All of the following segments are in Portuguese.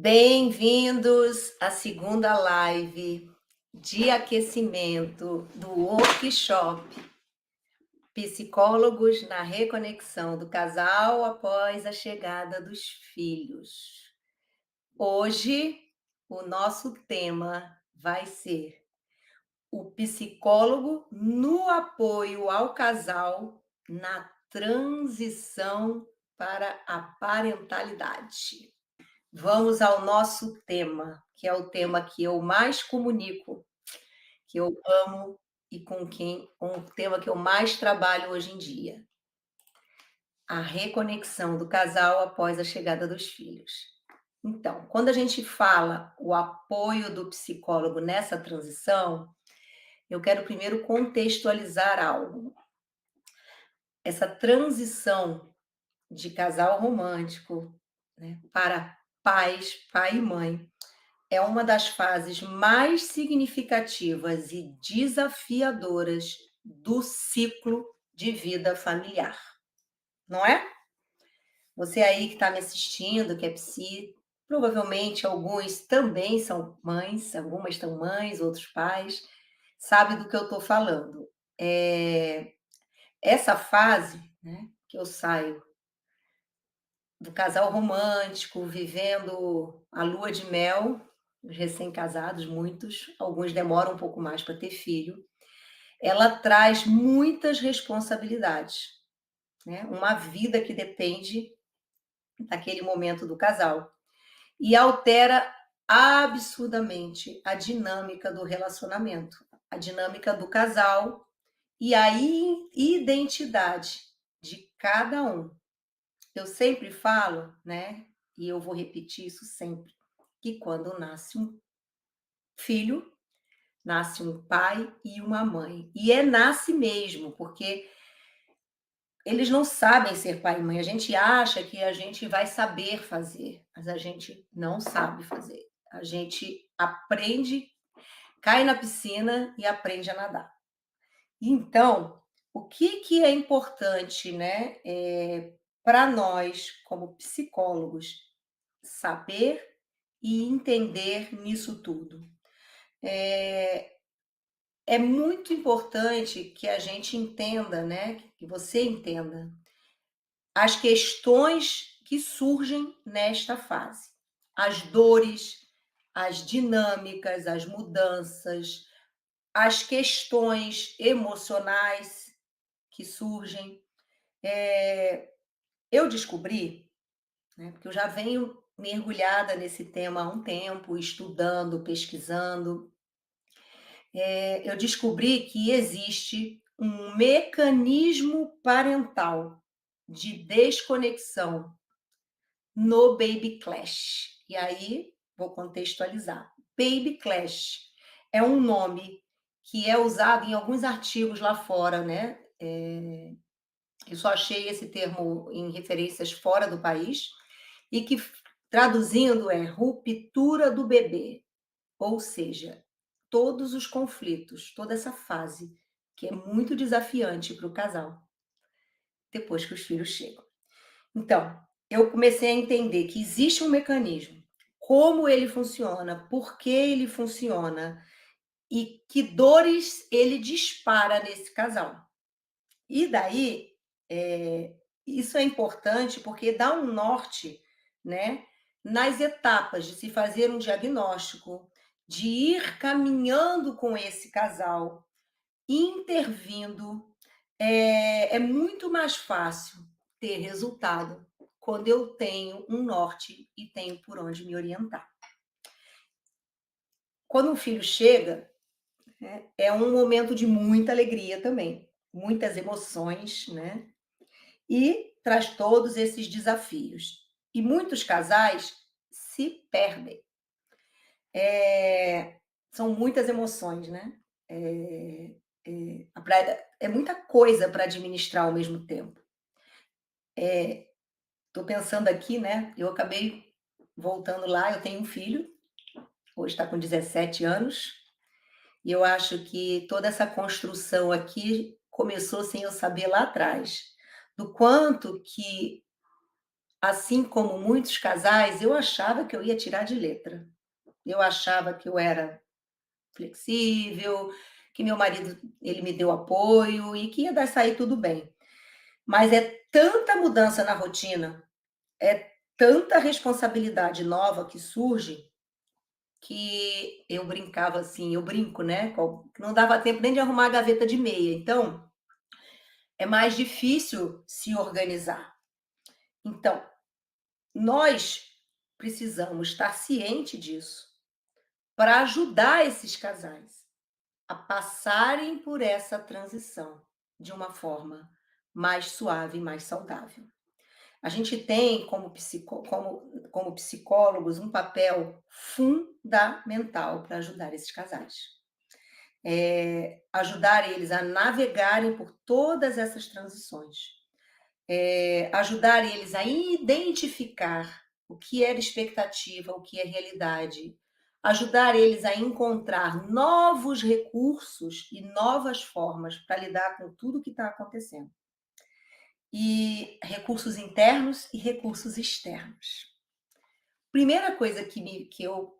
Bem-vindos à segunda live de aquecimento do workshop Psicólogos na Reconexão do Casal após a chegada dos filhos. Hoje, o nosso tema vai ser o psicólogo no apoio ao casal na transição para a parentalidade. Vamos ao nosso tema, que é o tema que eu mais comunico, que eu amo e com o tema que eu mais trabalho hoje em dia. A reconexão do casal após a chegada dos filhos. Então, quando a gente fala o apoio do psicólogo nessa transição, eu quero primeiro contextualizar algo. Essa transição de casal romântico, né, para pais, pai e mãe, é uma das fases mais significativas e desafiadoras do ciclo de vida familiar, não é? Você aí que está me assistindo, que é psi, provavelmente alguns também são mães, algumas são mães, outros pais, sabe do que eu estou falando. Essa fase, né, que eu saio do casal romântico, vivendo a lua de mel, os recém-casados, muitos, alguns demoram um pouco mais para ter filho, ela traz muitas responsabilidades, né? Uma vida que depende daquele momento do casal e altera absurdamente a dinâmica do relacionamento, a dinâmica do casal e a identidade de cada um. Eu sempre falo, né, e eu vou repetir isso sempre, que quando nasce um filho, nasce um pai e uma mãe. E nasce mesmo, porque eles não sabem ser pai e mãe. A gente acha que a gente vai saber fazer, mas a gente não sabe fazer. A gente aprende, cai na piscina e aprende a nadar. Então, o que é importante, né, para nós, como psicólogos, saber e entender nisso tudo? É muito importante que a gente entenda, né, que você entenda as questões que surgem nesta fase, as dores, as dinâmicas, as mudanças, as questões emocionais que surgem. Eu descobri, né, porque eu já venho mergulhada nesse tema há um tempo, estudando, pesquisando, eu descobri que existe um mecanismo parental de desconexão no baby clash. E aí, vou contextualizar. Baby clash é um nome que é usado em alguns artigos lá fora, né? Eu só achei esse termo em referências fora do país, e que, traduzindo, é ruptura do bebê. Ou seja, todos os conflitos, toda essa fase, que é muito desafiante para o casal, depois que os filhos chegam. Então, eu comecei a entender que existe um mecanismo, como ele funciona, por que ele funciona e que dores ele dispara nesse casal. E daí, isso é importante porque dá um norte, né, nas etapas de se fazer um diagnóstico, de ir caminhando com esse casal, intervindo. É muito mais fácil ter resultado quando eu tenho um norte e tenho por onde me orientar. Quando um filho chega, né, é um momento de muita alegria também, muitas emoções, né? E traz todos esses desafios. E muitos casais se perdem. São muitas emoções, né? É muita coisa para administrar ao mesmo tempo. Estou pensando aqui, né? Eu acabei voltando lá, eu tenho um filho, hoje está com 17 anos, e eu acho que toda essa construção aqui começou sem eu saber lá atrás, do quanto que assim como muitos casais, eu achava que eu ia tirar de letra. Eu achava que eu era flexível, que meu marido, ele me deu apoio e que ia dar sair tudo bem. Mas é tanta mudança na rotina, é tanta responsabilidade nova que surge, que eu brincava assim, eu brinco, né, que não dava tempo nem de arrumar a gaveta de meia, então é mais difícil se organizar. Então, nós precisamos estar ciente disso para ajudar esses casais a passarem por essa transição de uma forma mais suave e mais saudável. A gente tem, como psicólogos, um papel fundamental para ajudar esses casais. Ajudar eles a navegarem por todas essas transições. Ajudar eles a identificar o que era expectativa, o que é realidade. Ajudar eles a encontrar novos recursos e novas formas para lidar com tudo que está acontecendo. E recursos internos e recursos externos. Primeira coisa que eu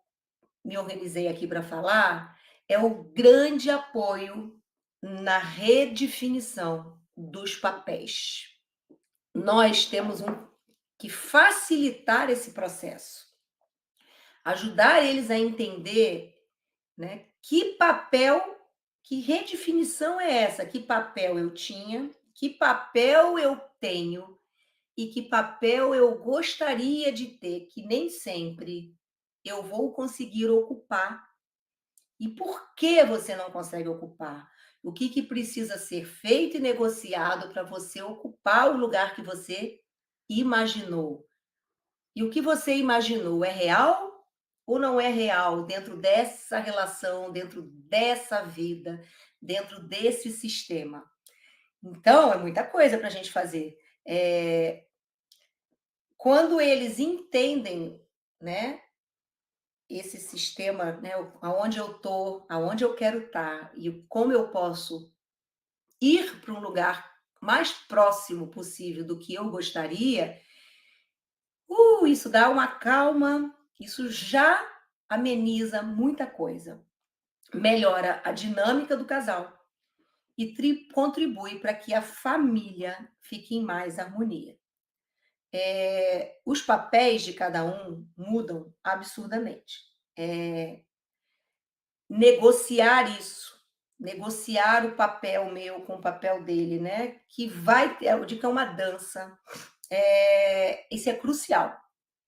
me organizei aqui para falar é o grande apoio na redefinição dos papéis. Nós temos que facilitar esse processo, ajudar eles a entender, né, que papel, que redefinição é essa, que papel eu tinha, que papel eu tenho e que papel eu gostaria de ter, que nem sempre eu vou conseguir ocupar. E por que você não consegue ocupar? O que precisa ser feito e negociado para você ocupar o lugar que você imaginou? E o que você imaginou é real ou não é real dentro dessa relação, dentro dessa vida, dentro desse sistema? Então, é muita coisa para a gente fazer. Quando eles entendem, né, esse sistema, né, aonde eu estou, aonde eu quero estar e como eu posso ir para um lugar mais próximo possível do que eu gostaria, isso dá uma calma, isso já ameniza muita coisa. Melhora a dinâmica do casal e contribui para que a família fique em mais harmonia. Os papéis de cada um mudam absurdamente. Negociar isso, negociar o papel meu com o papel dele, né? Que vai ter, eu digo que é uma dança. Isso é crucial,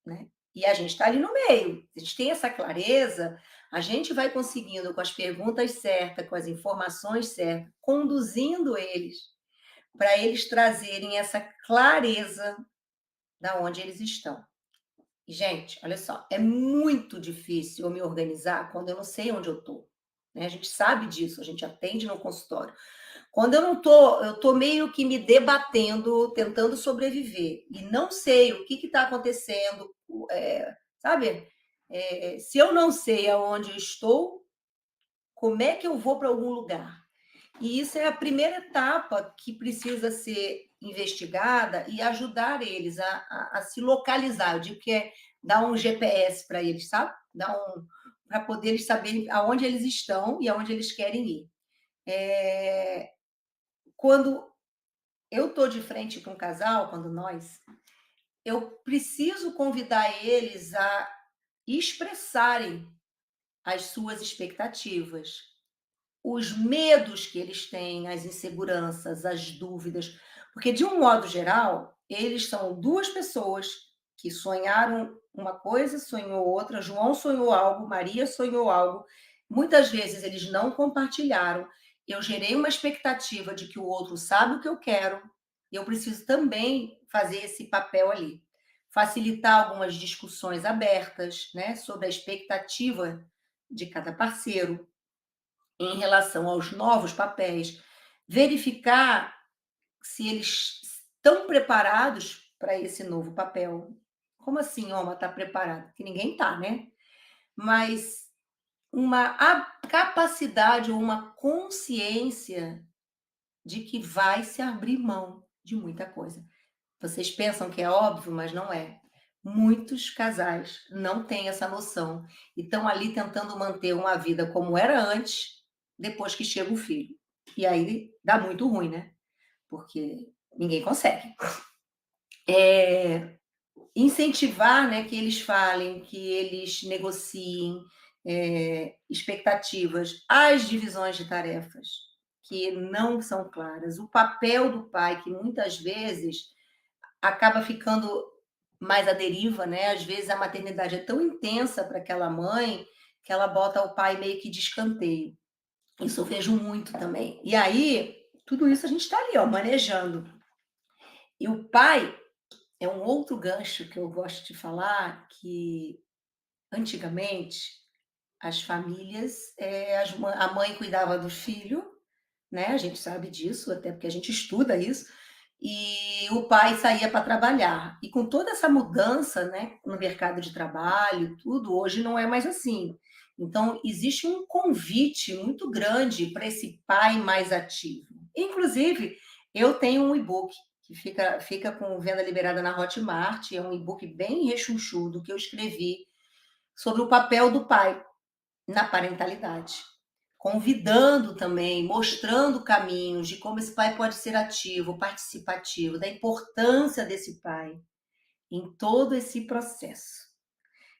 né? E a gente está ali no meio. A gente tem essa clareza, a gente vai conseguindo com as perguntas certas, com as informações certas, conduzindo eles para eles trazerem essa clareza da onde eles estão. E, gente, olha só, é muito difícil eu me organizar quando eu não sei onde eu estou. Né? A gente sabe disso, a gente atende no consultório. Quando eu não estou, eu estou meio que me debatendo, tentando sobreviver, e não sei o que está acontecendo, sabe? Se eu não sei aonde eu estou, como é que eu vou para algum lugar? E isso é a primeira etapa que precisa ser investigada e ajudar eles a se localizar. Eu digo que é dar um GPS para eles, sabe? Para poder eles saberem aonde eles estão e aonde eles querem ir. Quando eu estou de frente com um casal, eu preciso convidar eles a expressarem as suas expectativas, os medos que eles têm, as inseguranças, as dúvidas, porque de um modo geral, eles são duas pessoas que sonharam uma coisa, sonhou outra, João sonhou algo, Maria sonhou algo. Muitas vezes eles não compartilharam. Eu gerei uma expectativa de que o outro sabe o que eu quero, e eu preciso também fazer esse papel ali. Facilitar algumas discussões abertas, né, sobre a expectativa de cada parceiro em relação aos novos papéis, verificar se eles estão preparados para esse novo papel. Como assim, Oma, está preparado? Que ninguém está, né? Mas uma capacidade ou uma consciência de que vai se abrir mão de muita coisa. Vocês pensam que é óbvio, mas não é. Muitos casais não têm essa noção e estão ali tentando manter uma vida como era antes, depois que chega o filho. E aí dá muito ruim, né, porque ninguém consegue. Incentivar, né, que eles falem, que eles negociem, expectativas, as divisões de tarefas, que não são claras, o papel do pai, que muitas vezes acaba ficando mais à deriva, né, às vezes a maternidade é tão intensa para aquela mãe, que ela bota o pai meio que de escanteio. Isso eu vejo muito também. E aí, tudo isso a gente está ali, ó, manejando. E o pai é um outro gancho que eu gosto de falar, que antigamente as famílias, a mãe cuidava do filho, né, a gente sabe disso, até porque a gente estuda isso, e o pai saía para trabalhar. E com toda essa mudança, né, no mercado de trabalho, tudo, hoje não é mais assim. Então, existe um convite muito grande para esse pai mais ativo. Inclusive, eu tenho um e-book que fica com venda liberada na Hotmart, é um e-book bem rechonchudo que eu escrevi sobre o papel do pai na parentalidade, convidando também, mostrando caminhos de como esse pai pode ser ativo, participativo, da importância desse pai em todo esse processo.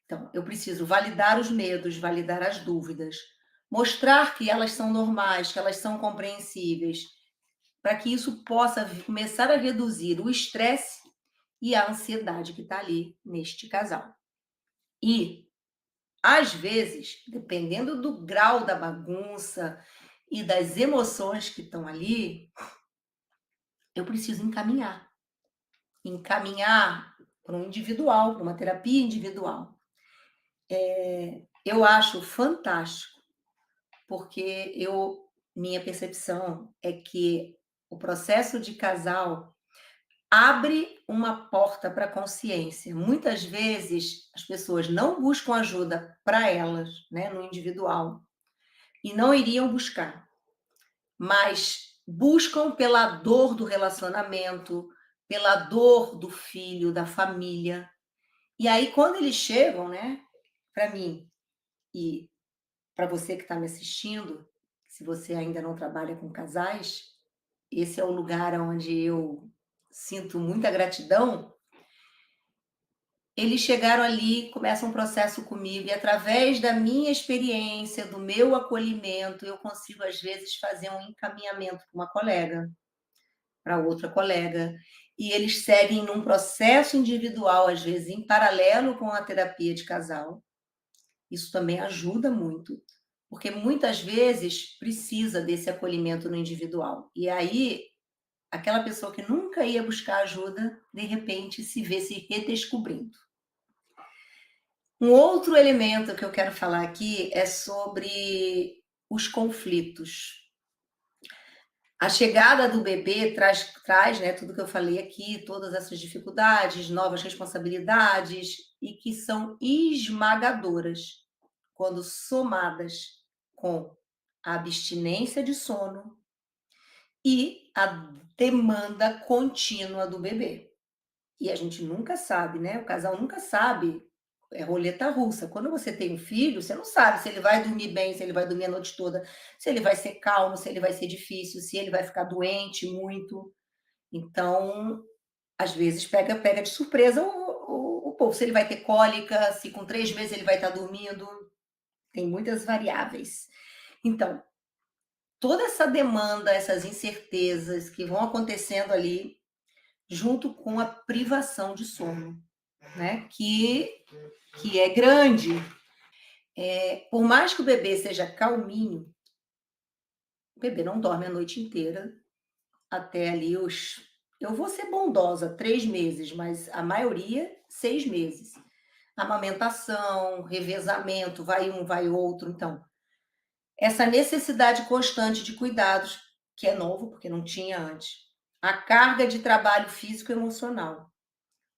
Então, eu preciso validar os medos, validar as dúvidas, mostrar que elas são normais, que elas são compreensíveis, para que isso possa começar a reduzir o estresse e a ansiedade que está ali neste casal. E às vezes, dependendo do grau da bagunça e das emoções que estão ali, eu preciso encaminhar. Encaminhar para um individual, para uma terapia individual. Eu acho fantástico, porque minha percepção é que o processo de casal abre uma porta para a consciência. Muitas vezes as pessoas não buscam ajuda para elas, né, no individual, e não iriam buscar, mas buscam pela dor do relacionamento, pela dor do filho, da família. E aí, quando eles chegam, né, para mim e para você que está me assistindo, se você ainda não trabalha com casais, esse é o lugar onde eu sinto muita gratidão. Eles chegaram ali, começam um processo comigo, e através da minha experiência, do meu acolhimento, eu consigo, às vezes, fazer um encaminhamento para uma colega, para outra colega, e eles seguem num processo individual, às vezes, em paralelo com a terapia de casal. Isso também ajuda muito, porque muitas vezes precisa desse acolhimento no individual. E aí, aquela pessoa que nunca ia buscar ajuda, de repente se vê se redescobrindo. Um outro elemento que eu quero falar aqui é sobre os conflitos. A chegada do bebê traz, né, tudo que eu falei aqui, todas essas dificuldades, novas responsabilidades, e que são esmagadoras quando somadas com a abstinência de sono e a demanda contínua do bebê. E a gente nunca sabe, né? O casal nunca sabe. É roleta russa. Quando você tem um filho, você não sabe se ele vai dormir bem, se ele vai dormir a noite toda, se ele vai ser calmo, se ele vai ser difícil, se ele vai ficar doente muito. Então, às vezes, pega de surpresa o povo. Se ele vai ter cólica, se com 3 meses ele vai estar dormindo. Tem muitas variáveis. Então, toda essa demanda, essas incertezas que vão acontecendo ali, junto com a privação de sono, né? Que é grande. Por mais que o bebê seja calminho, o bebê não dorme a noite inteira, até ali os. Eu vou ser bondosa, 3 meses, mas a maioria, 6 meses. Amamentação, revezamento, vai um, vai outro. Então, essa necessidade constante de cuidados, que é novo, porque não tinha antes. A carga de trabalho físico e emocional.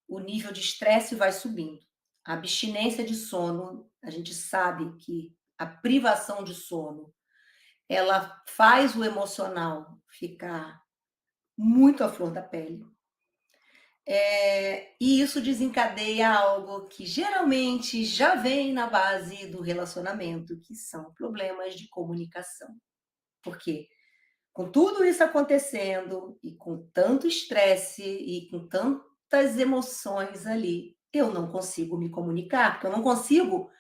O nível de estresse vai subindo. A abstinência de sono, a gente sabe que a privação de sono, ela faz o emocional ficar muito à flor da pele. E isso desencadeia algo que geralmente já vem na base do relacionamento, que são problemas de comunicação. Por quê? Com tudo isso acontecendo e com tanto estresse e com tantas emoções ali, eu não consigo me comunicar, porque eu não consigo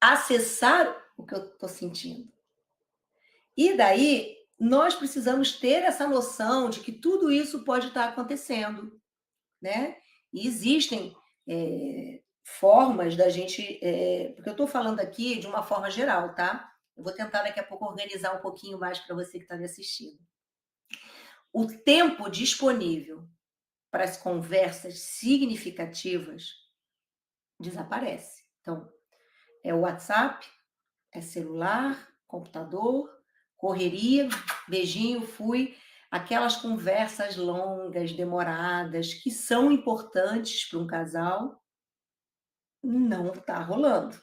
acessar o que eu estou sentindo. E daí, nós precisamos ter essa noção de que tudo isso pode estar acontecendo, né? E existem formas da gente. Porque eu estou falando aqui de uma forma geral, tá? Eu vou tentar daqui a pouco organizar um pouquinho mais para você que está me assistindo. O tempo disponível para as conversas significativas desaparece. Então, é o WhatsApp, é celular, computador, correria, beijinho, fui. Aquelas conversas longas, demoradas, que são importantes para um casal, não está rolando.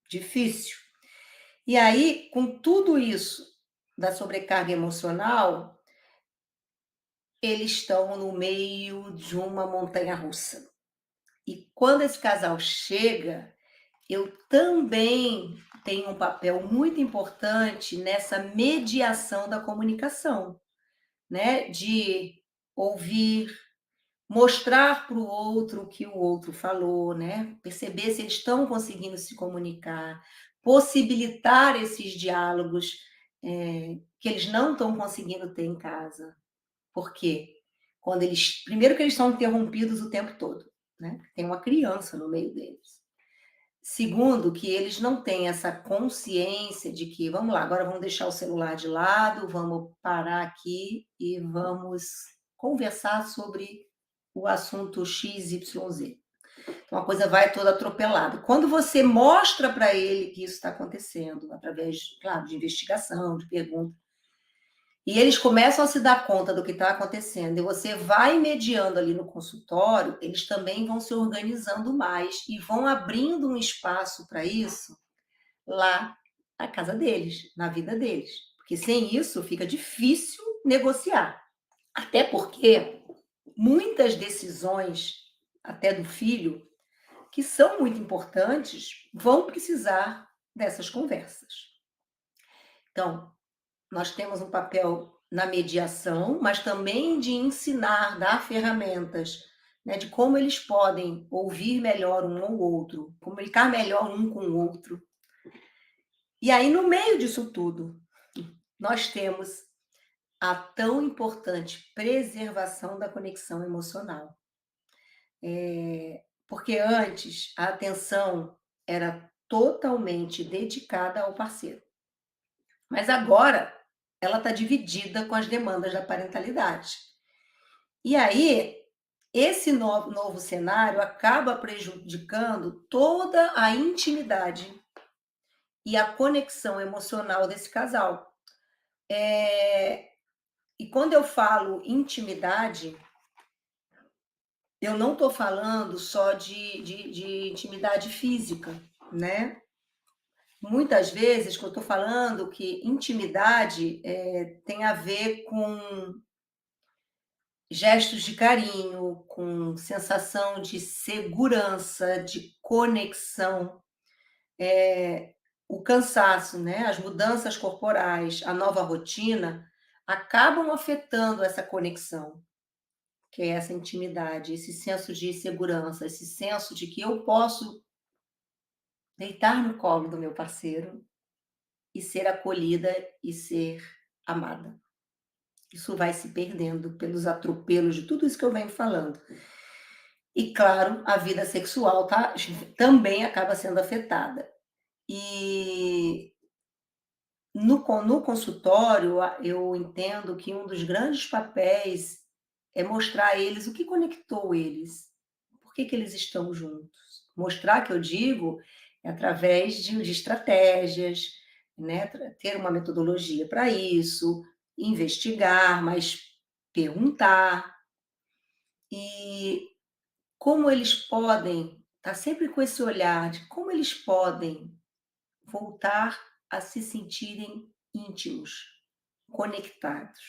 Difícil. E aí, com tudo isso da sobrecarga emocional, eles estão no meio de uma montanha-russa. E quando esse casal chega, eu também tenho um papel muito importante nessa mediação da comunicação, né? De ouvir, mostrar para o outro o que o outro falou, né? Perceber se eles estão conseguindo se comunicar, possibilitar esses diálogos que eles não estão conseguindo ter em casa. Por quê? Quando eles, primeiro que eles são interrompidos o tempo todo, né? Tem uma criança no meio deles. Segundo, que eles não têm essa consciência de que, vamos lá, agora vamos deixar o celular de lado, vamos parar aqui e vamos conversar sobre o assunto XYZ. Então a coisa vai toda atropelada. Quando você mostra para ele que isso está acontecendo, através, claro, de investigação, de pergunta, e eles começam a se dar conta do que está acontecendo, e você vai mediando ali no consultório, eles também vão se organizando mais e vão abrindo um espaço para isso lá na casa deles, na vida deles. Porque sem isso fica difícil negociar. Até porque muitas decisões, até do filho, que são muito importantes, vão precisar dessas conversas. Então, nós temos um papel na mediação, mas também de ensinar, dar ferramentas, né, de como eles podem ouvir melhor um ao outro, comunicar melhor um com o outro. E aí, no meio disso tudo, nós temos a tão importante preservação da conexão emocional. Porque antes a atenção era totalmente dedicada ao parceiro. Mas agora ela está dividida com as demandas da parentalidade. E aí, esse novo cenário acaba prejudicando toda a intimidade e a conexão emocional desse casal. E quando eu falo intimidade, eu não estou falando só de intimidade física, né? Muitas vezes, que eu estou falando que intimidade tem a ver com gestos de carinho, com sensação de segurança, de conexão, o cansaço, né? As mudanças corporais, a nova rotina, acabam afetando essa conexão, que é essa intimidade, esse senso de segurança, esse senso de que eu posso deitar no colo do meu parceiro e ser acolhida e ser amada. Isso vai se perdendo pelos atropelos de tudo isso que eu venho falando. E, claro, a vida sexual também acaba sendo afetada. E no consultório, eu entendo que um dos grandes papéis é mostrar a eles o que conectou eles, por que eles estão juntos. Mostrar, que eu digo, é através de estratégias, né? Ter uma metodologia para isso, investigar, mas perguntar. E como eles podem, tá sempre com esse olhar de como eles podem voltar a se sentirem íntimos, conectados.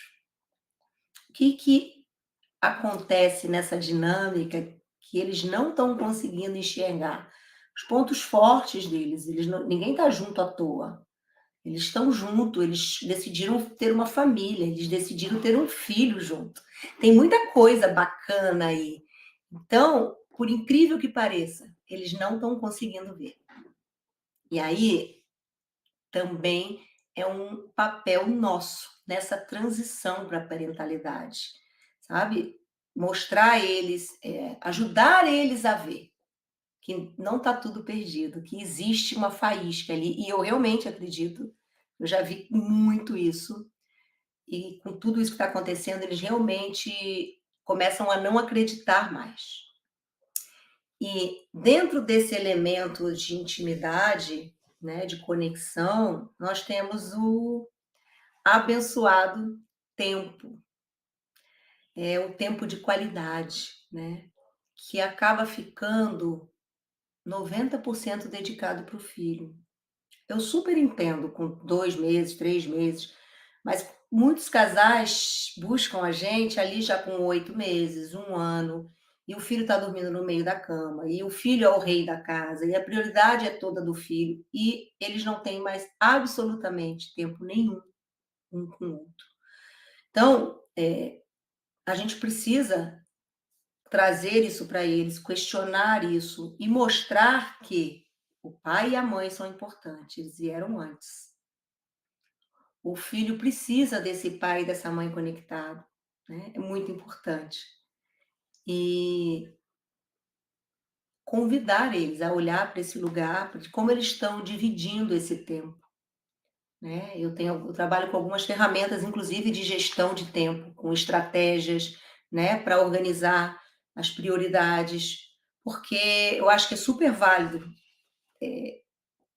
O que acontece nessa dinâmica que eles não estão conseguindo enxergar os pontos fortes deles, eles não ninguém está junto à toa. Eles estão junto, eles decidiram ter uma família, eles decidiram ter um filho junto. Tem muita coisa bacana aí. Então, por incrível que pareça, eles não estão conseguindo ver. E aí, também é um papel nosso nessa transição para a parentalidade, sabe? Mostrar a eles, ajudar eles a ver que não está tudo perdido, que existe uma faísca ali, e eu realmente acredito, eu já vi muito isso, e com tudo isso que está acontecendo, eles realmente começam a não acreditar mais. E dentro desse elemento de intimidade, né, de conexão, nós temos o abençoado tempo, é o tempo de qualidade, né, que acaba ficando 90% dedicado para o filho. Eu super entendo com 2 meses, 3 meses, mas muitos casais buscam a gente ali já com 8 meses, 1 ano, e o filho está dormindo no meio da cama, e o filho é o rei da casa, e a prioridade é toda do filho, e eles não têm mais absolutamente tempo nenhum um com o outro. Então, a gente precisa trazer isso para eles, questionar isso e mostrar que o pai e a mãe são importantes, eles vieram antes. O filho precisa desse pai e dessa mãe conectado, né? É muito importante. E convidar eles a olhar para esse lugar, de como eles estão dividindo esse tempo, né? Eu trabalho com algumas ferramentas, inclusive de gestão de tempo, com estratégias, né, para organizar as prioridades, porque eu acho que é super válido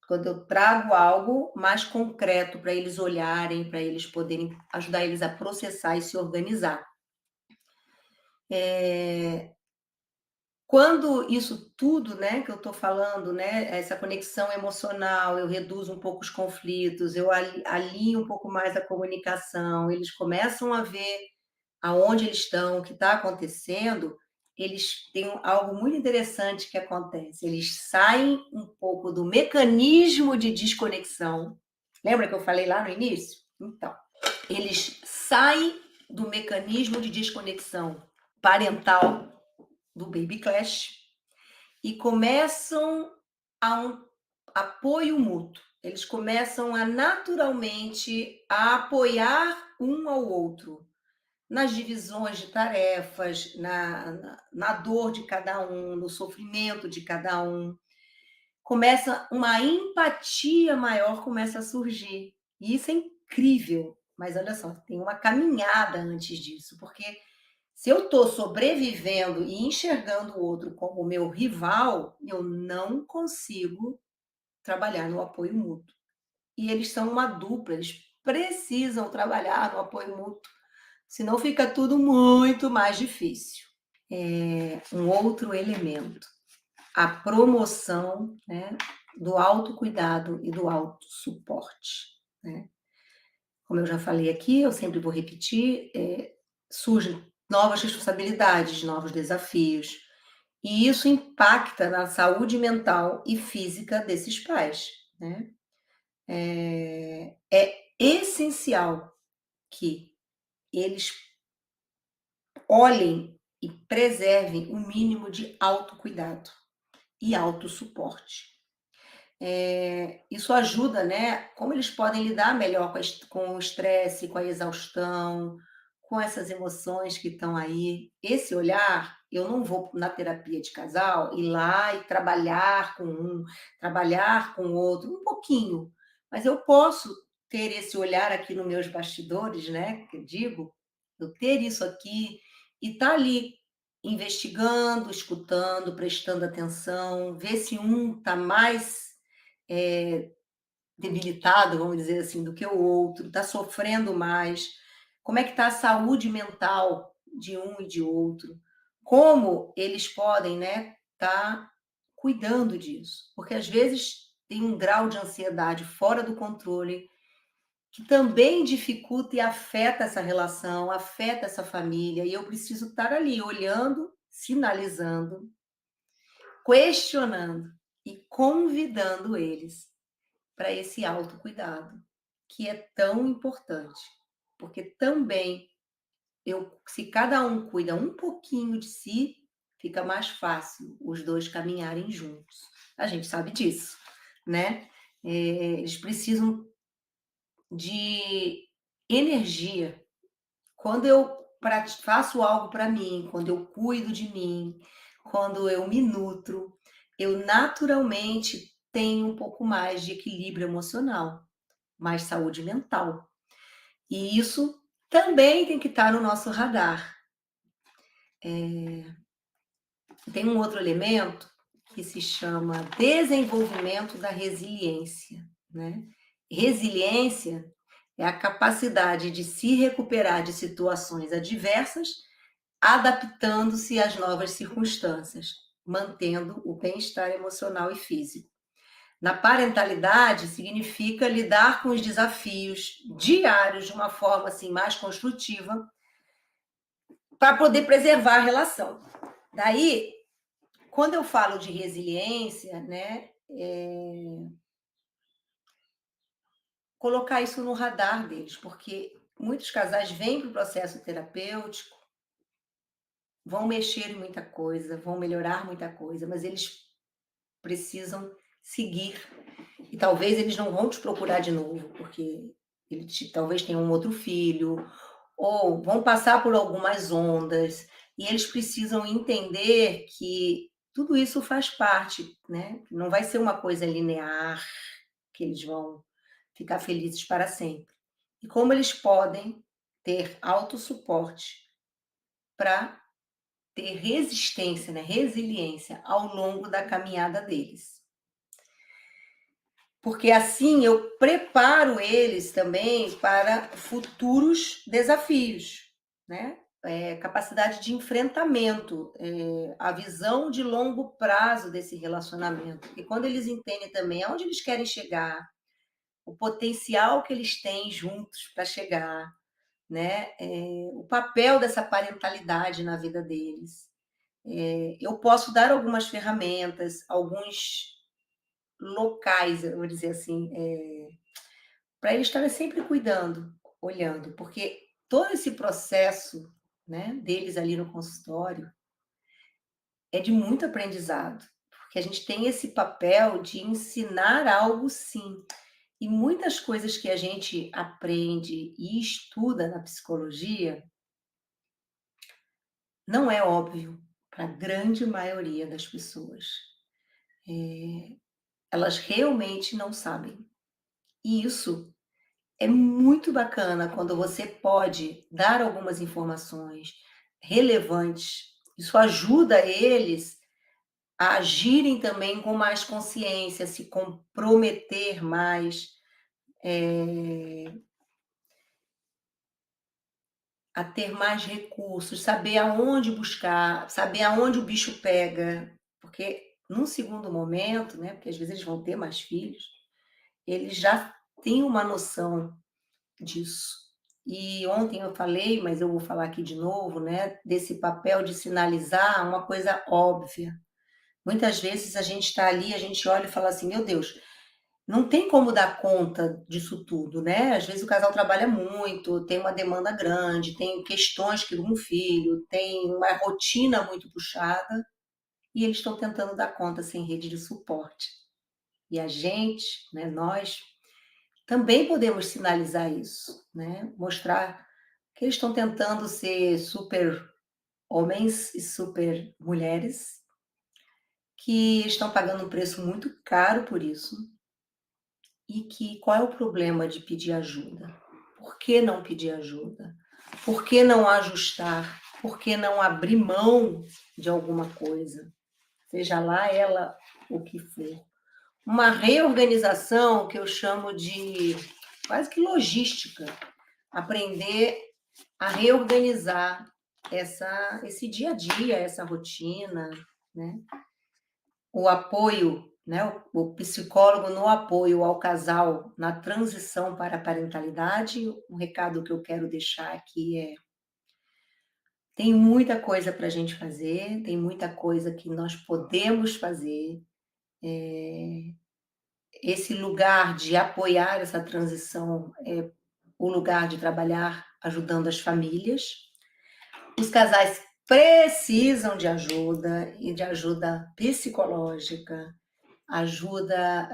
quando eu trago algo mais concreto para eles olharem, para eles poderem ajudar eles a processar e se organizar. Quando isso tudo, né, que eu estou falando, né, essa conexão emocional, eu reduzo um pouco os conflitos, eu alinho um pouco mais a comunicação, eles começam a ver aonde eles estão, o que está acontecendo, eles têm algo muito interessante que acontece, eles saem um pouco do mecanismo de desconexão. Lembra que eu falei lá no início? Então, eles saem do mecanismo de desconexão parental do Baby Clash e começam a um apoio mútuo. Eles começam a naturalmente a apoiar um ao outro nas divisões de tarefas, na dor de cada um, no sofrimento de cada um. Começa uma empatia maior começa a surgir. E isso é incrível. Mas olha só, tem uma caminhada antes disso, porque se eu estou sobrevivendo e enxergando o outro como meu rival, eu não consigo trabalhar no apoio mútuo. E eles são uma dupla, eles precisam trabalhar no apoio mútuo, senão fica tudo muito mais difícil. Um outro elemento, a promoção, né, do autocuidado e do autossuporte, né? Como eu já falei aqui, eu sempre vou repetir, surgem novas responsabilidades, novos desafios, e isso impacta na saúde mental e física desses pais, né. É essencial que eles olhem e preservem o mínimo de autocuidado e autossuporte. Isso ajuda, né, como eles podem lidar melhor com o estresse, com a exaustão, com essas emoções que estão aí. Esse olhar, eu não vou na terapia de casal ir lá e trabalhar com um, trabalhar com o outro, um pouquinho, mas eu posso ter esse olhar aqui nos meus bastidores, né, que eu digo, eu ter isso aqui e estar ali investigando, escutando, prestando atenção, ver se um está mais eh, debilitado, vamos dizer assim, do que o outro, está sofrendo mais, como é que está a saúde mental de um e de outro, como eles podem, né, tá cuidando disso, porque às vezes tem um grau de ansiedade fora do controle que também dificulta e afeta essa relação, afeta essa família, e eu preciso estar ali olhando, sinalizando, questionando e convidando eles para esse autocuidado, que é tão importante, porque também se cada um cuida um pouquinho de si, fica mais fácil os dois caminharem juntos. A gente sabe disso, né? Eles precisam de energia. Quando eu faço algo para mim, quando eu cuido de mim, quando eu me nutro, eu naturalmente tenho um pouco mais de equilíbrio emocional, mais saúde mental. E isso também tem que estar no nosso radar. Tem um outro elemento que se chama desenvolvimento da resiliência, né? Resiliência é a capacidade de se recuperar de situações adversas, adaptando-se às novas circunstâncias, mantendo o bem-estar emocional e físico. Na parentalidade, significa lidar com os desafios diários de uma forma assim mais construtiva para poder preservar a relação. Daí, quando eu falo de resiliência, né, colocar isso no radar deles, porque muitos casais vêm para o processo terapêutico, vão mexer em muita coisa, vão melhorar muita coisa, mas eles precisam seguir. E talvez eles não vão te procurar de novo, porque talvez tenham um outro filho, ou vão passar por algumas ondas, e eles precisam entender que tudo isso faz parte, né? Não vai ser uma coisa linear, que eles vão ficar felizes para sempre. E como eles podem ter autossuporte para ter resistência, né? Resiliência ao longo da caminhada deles. Porque assim eu preparo eles também para futuros desafios, né? Capacidade de enfrentamento, a visão de longo prazo desse relacionamento. E quando eles entendem também aonde eles querem chegar, o potencial que eles têm juntos para chegar, né? O papel dessa parentalidade na vida deles. Eu posso dar algumas ferramentas, alguns locais, eu vou dizer assim, para eles estarem sempre cuidando, olhando, porque todo esse processo, né, deles ali no consultório é de muito aprendizado, porque a gente tem esse papel de ensinar algo sim. E muitas coisas que a gente aprende e estuda na psicologia não é óbvio para a grande maioria das pessoas. Elas realmente não sabem. E isso é muito bacana quando você pode dar algumas informações relevantes. Isso ajuda eles a agirem também com mais consciência, se comprometer mais, a ter mais recursos, saber aonde buscar, saber aonde o bicho pega. Porque num segundo momento, né, porque às vezes eles vão ter mais filhos, eles já têm uma noção disso. E ontem eu falei, mas eu vou falar aqui de novo, né, desse papel de sinalizar uma coisa óbvia. Muitas vezes a gente está ali, a gente olha e fala assim: meu Deus, não tem como dar conta disso tudo, né? Às vezes o casal trabalha muito, tem uma demanda grande, tem questões que um filho, tem uma rotina muito puxada, e eles estão tentando dar conta sem rede de suporte. E a gente, né, nós, também podemos sinalizar isso, né? Mostrar que eles estão tentando ser super homens e super mulheres, que estão pagando um preço muito caro por isso, e que qual é o problema de pedir ajuda? Por que não pedir ajuda? Por que não ajustar? Por que não abrir mão de alguma coisa? Seja lá ela o que for. Uma reorganização que eu chamo de quase que logística. Aprender a reorganizar esse dia a dia, essa rotina, né? O apoio né, o psicólogo no apoio ao casal na transição para a parentalidade. O recado que eu quero deixar aqui é: tem muita coisa para a gente fazer, tem muita coisa que nós podemos fazer. Esse lugar de apoiar essa transição é o lugar de trabalhar ajudando as famílias. Os casais precisam de ajuda e de ajuda psicológica, ajudar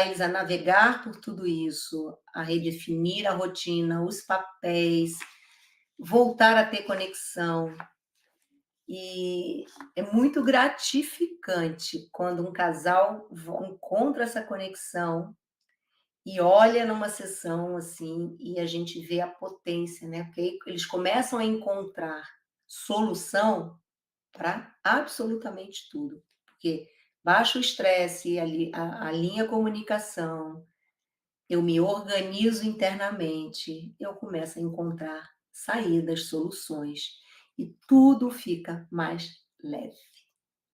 eles a navegar por tudo isso, a redefinir a rotina, os papéis, voltar a ter conexão. E é muito gratificante quando um casal encontra essa conexão e olha numa sessão, assim, e a gente vê a potência, né, porque aí eles começam a encontrar solução para absolutamente tudo, porque baixa o estresse, alinha a comunicação, eu me organizo internamente, eu começo a encontrar saídas, soluções, e tudo fica mais leve.